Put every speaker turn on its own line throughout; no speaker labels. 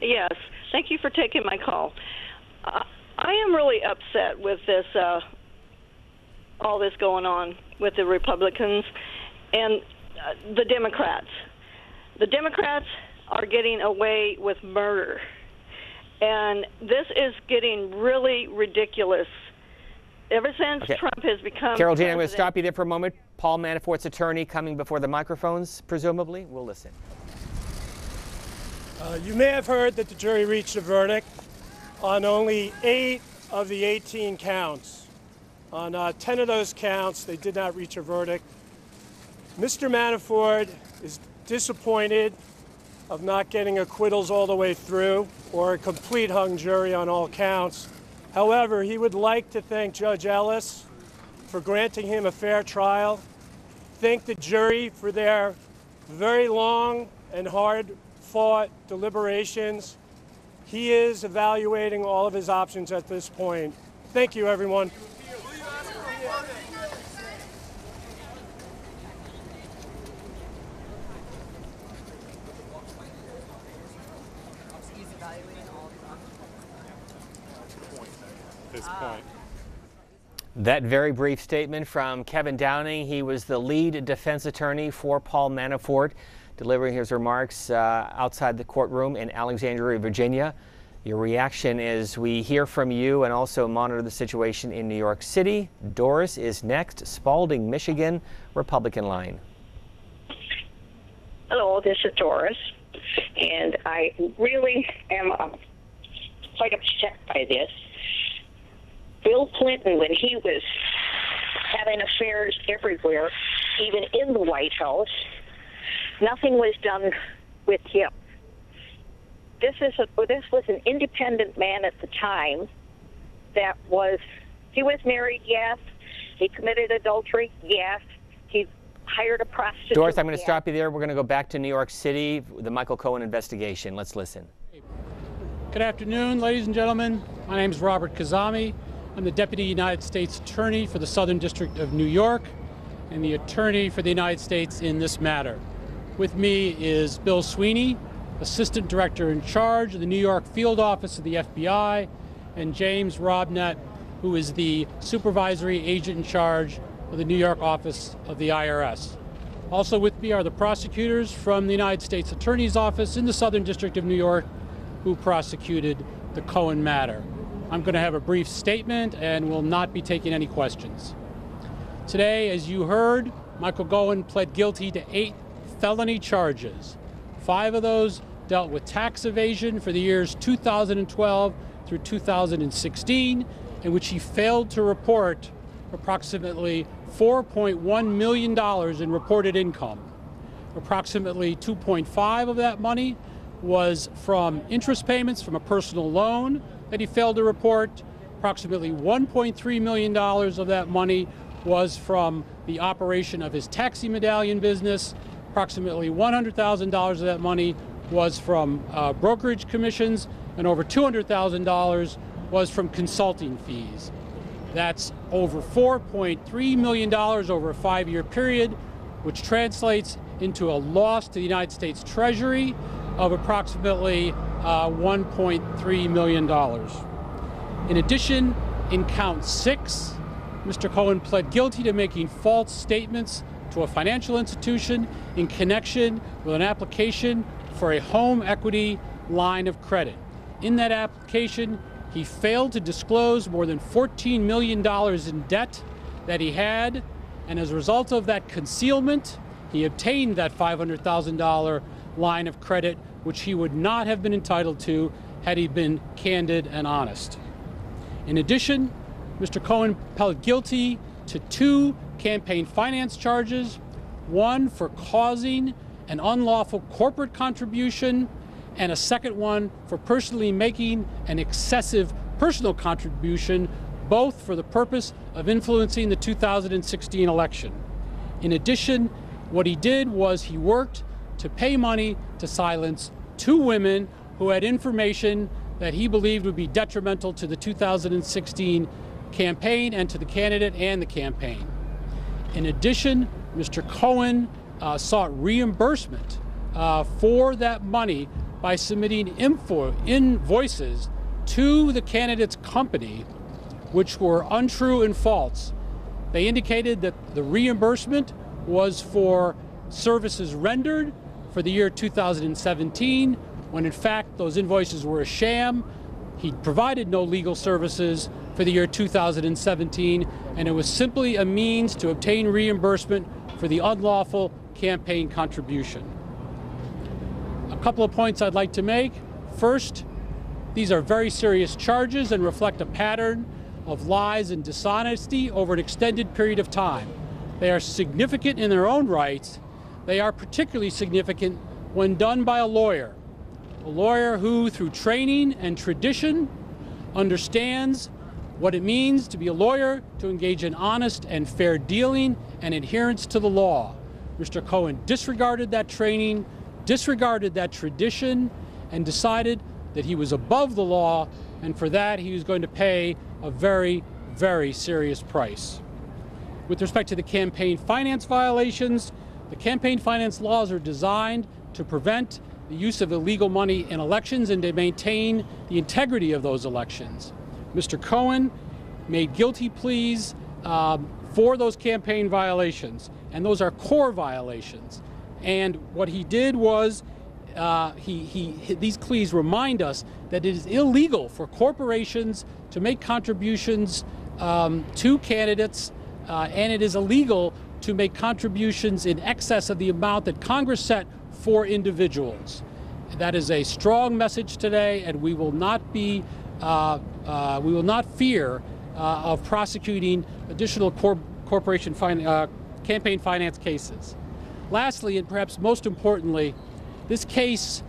Yes, thank you for taking my call. I am really upset with this, all this going on with the Republicans and the Democrats. The Democrats are getting away with murder, and this is getting really ridiculous. Ever since Trump has become
Carol Jean, I'm going to stop you there for a moment. Paul Manafort's attorney coming before the microphones, presumably. We'll listen.
You may have heard that the jury reached a verdict on only 8 of the 18 counts. On 10 of those counts, they did not reach a verdict. Mr. Manafort is disappointed of not getting acquittals all the way through or a complete hung jury on all counts. However, he would like to thank Judge Ellis for granting him a fair trial, thank the jury for their very long and hard-fought deliberations. He is evaluating all of his options at this point. Thank you, everyone.
That very brief statement from Kevin Downing. He was the lead defense attorney for Paul Manafort, delivering his remarks outside the courtroom in Alexandria, Virginia. Your reaction as we hear from you and also monitor the situation in New York City. Doris is next, Spalding, Michigan, Republican line.
Hello, this is Doris, and I really am quite upset by this. Bill Clinton, when he was having affairs everywhere, even in the White House, nothing was done with him. This was an independent man at the time he was married, yes. He committed adultery, yes. He hired a prostitute.
Doris, I'm going to stop you there. We're going to go back to New York City, the Michael Cohen investigation. Let's listen.
Good afternoon, ladies and gentlemen. My name is Robert Kazami. I'm the Deputy United States Attorney for the Southern District of New York and the Attorney for the United States in this matter. With me is Bill Sweeney, Assistant Director in charge of the New York Field Office of the FBI, and James Robnett, who is the Supervisory Agent in charge of the New York Office of the IRS. Also with me are the prosecutors from the United States Attorney's Office in the Southern District of New York who prosecuted the Cohen matter. I'm going to have a brief statement and will not be taking any questions. Today, as you heard, Michael Cohen pled guilty to 8 felony charges. 5 of those dealt with tax evasion for the years 2012 through 2016, in which he failed to report approximately $4.1 million in reported income. Approximately 2.5 of that money was from interest payments from a personal loan that he failed to report. Approximately $1.3 million of that money was from the operation of his taxi medallion business. Approximately $100,000 of that money was from brokerage commissions, and over $200,000 was from consulting fees. That's over $4.3 million over a 5-year period, which translates into a loss to the United States Treasury of approximately $1.3 million. In addition, in count 6, Mr. Cohen pled guilty to making false statements to a financial institution in connection with an application for a home equity line of credit. In that application, he failed to disclose more than $14 million in debt that he had, and as a result of that concealment, he obtained that $500,000 line of credit, which he would not have been entitled to had he been candid and honest. In addition, Mr. Cohen pled guilty to 2 campaign finance charges, one for causing an unlawful corporate contribution, and a second one for personally making an excessive personal contribution, both for the purpose of influencing the 2016 election. In addition, what he did was he worked to pay money to silence 2 women who had information that he believed would be detrimental to the 2016 campaign and to the candidate and the campaign. In addition, Mr. Cohen sought reimbursement for that money by submitting invoices to the candidate's company which were untrue and false. They indicated that the reimbursement was for services rendered for the year 2017, when in fact those invoices were a sham. He provided no legal services for the year 2017, and it was simply a means to obtain reimbursement for the unlawful campaign contribution. A couple of points I'd like to make. First, these are very serious charges and reflect a pattern of lies and dishonesty over an extended period of time. They are significant in their own rights. They are particularly significant when done by a lawyer who, through training and tradition, understands what it means to be a lawyer, to engage in honest and fair dealing and adherence to the law. Mr. Cohen disregarded that training, disregarded that tradition, and decided that he was above the law, and for that he was going to pay a very, very serious price. With respect to the campaign finance violations, the campaign finance laws are designed to prevent the use of illegal money in elections and to maintain the integrity of those elections. Mr. Cohen made guilty pleas for those campaign violations, and those are core violations. And what he did was, these pleas remind us that it is illegal for corporations to make contributions to candidates, and it is illegal to make contributions in excess of the amount that Congress set for individuals. That is a strong message today, and we will not fear of prosecuting additional campaign finance cases. Lastly, and perhaps most importantly, this case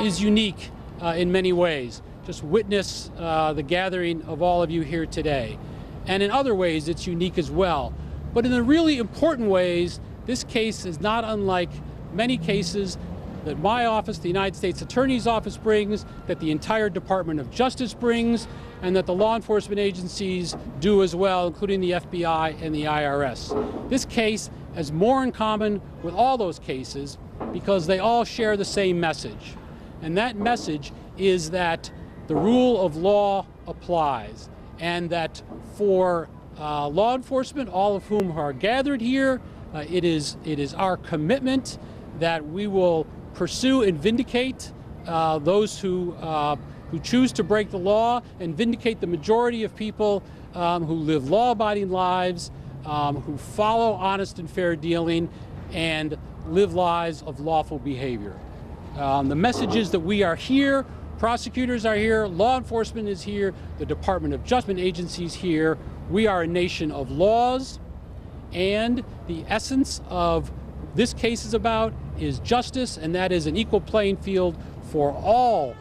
is unique in many ways. Just witness the gathering of all of you here today. And in other ways, it's unique as well. But in the really important ways, this case is not unlike many cases that my office, the United States Attorney's Office, brings, that the entire Department of Justice brings, and that the law enforcement agencies do as well, including the FBI and the IRS. This case has more in common with all those cases because they all share the same message. And that message is that the rule of law applies, and that for law enforcement, all of whom are gathered here, it is our commitment that we will pursue and vindicate those who choose to break the law, and vindicate the majority of people who live law-abiding lives, who follow honest and fair dealing, and live lives of lawful behavior. The message is that we are here, prosecutors are here, law enforcement is here, the Department of Justice agencies here. We are a nation of laws, and the essence of this case is justice, and that is an equal playing field for all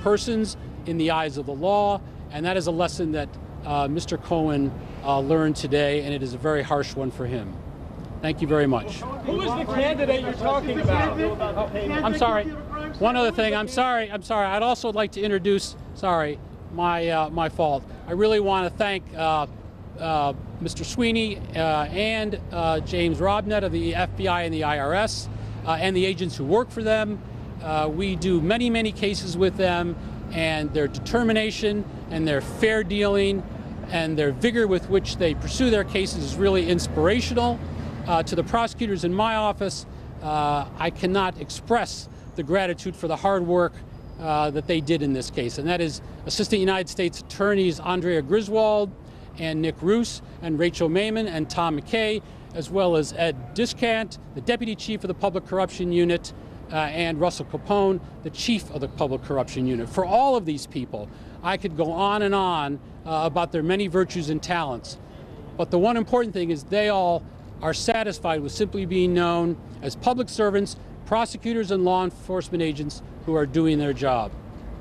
persons in the eyes of the law, and that is a lesson that Mr. Cohen learned today, and it is a very harsh one for him. Thank you very much.
Who is the candidate you're talking about?
I'm sorry. One other thing. I'm sorry. I'd also like to introduce. Sorry, my fault. I really want to thank Mr. Sweeney and James Robnett of the FBI and the IRS and the agents who work for them. We do many cases with them, and their determination and their fair dealing and their vigor with which they pursue their cases is really inspirational. To the prosecutors in my office, I cannot express the gratitude for the hard work that they did in this case, and that is Assistant United States Attorneys Andrea Griswold and Nick Roos and Rachel Maiman and Tom McKay, as well as Ed Discant, the Deputy Chief of the Public Corruption Unit, and Russell Capone, the Chief of the Public Corruption Unit. For all of these people, I could go on and on about their many virtues and talents, but the one important thing is they all are satisfied with simply being known as public servants, prosecutors, and law enforcement agents who are doing their job.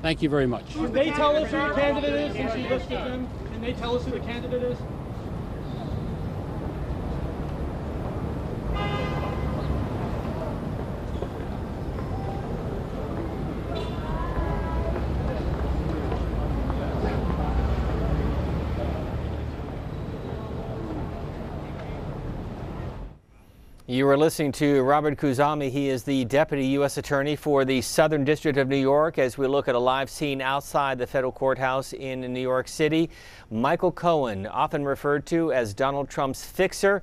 Thank you very much.
Can they tell us who the candidate is, since you listed them? Can they tell us who the candidate is?
You are listening to Robert Kuzami. He is the Deputy U.S. Attorney for the Southern District of New York as we look at a live scene outside the federal courthouse in New York City. Michael Cohen, often referred to as Donald Trump's fixer,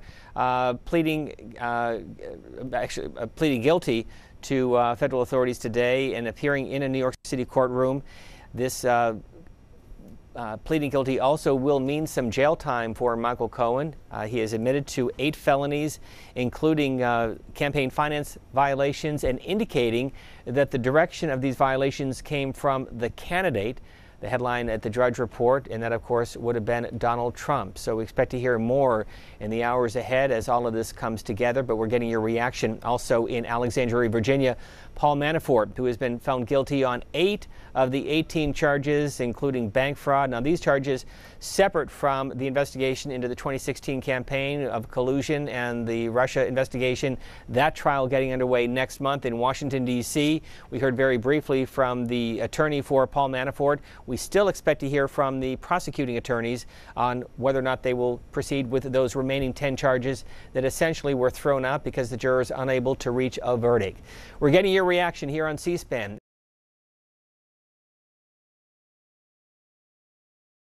pleading guilty to federal authorities today and appearing in a New York City courtroom. This pleading guilty also will mean some jail time for Michael Cohen. He is admitted to 8 felonies, including campaign finance violations, and indicating that the direction of these violations came from the candidate. The headline at the Drudge Report, and that, of course, would have been Donald Trump. So we expect to hear more in the hours ahead as all of this comes together, but we're getting your reaction. Also in Alexandria, Virginia, Paul Manafort, who has been found guilty on 8 of the 18 charges, including bank fraud. Now, these charges separate from the investigation into the 2016 campaign of collusion and the Russia investigation. That trial getting underway next month in Washington, D.C. We heard very briefly from the attorney for Paul Manafort. We still expect to hear from the prosecuting attorneys on whether or not they will proceed with those remaining 10 charges that essentially were thrown out because the jurors unable to reach a verdict. We're getting your reaction here on C-SPAN.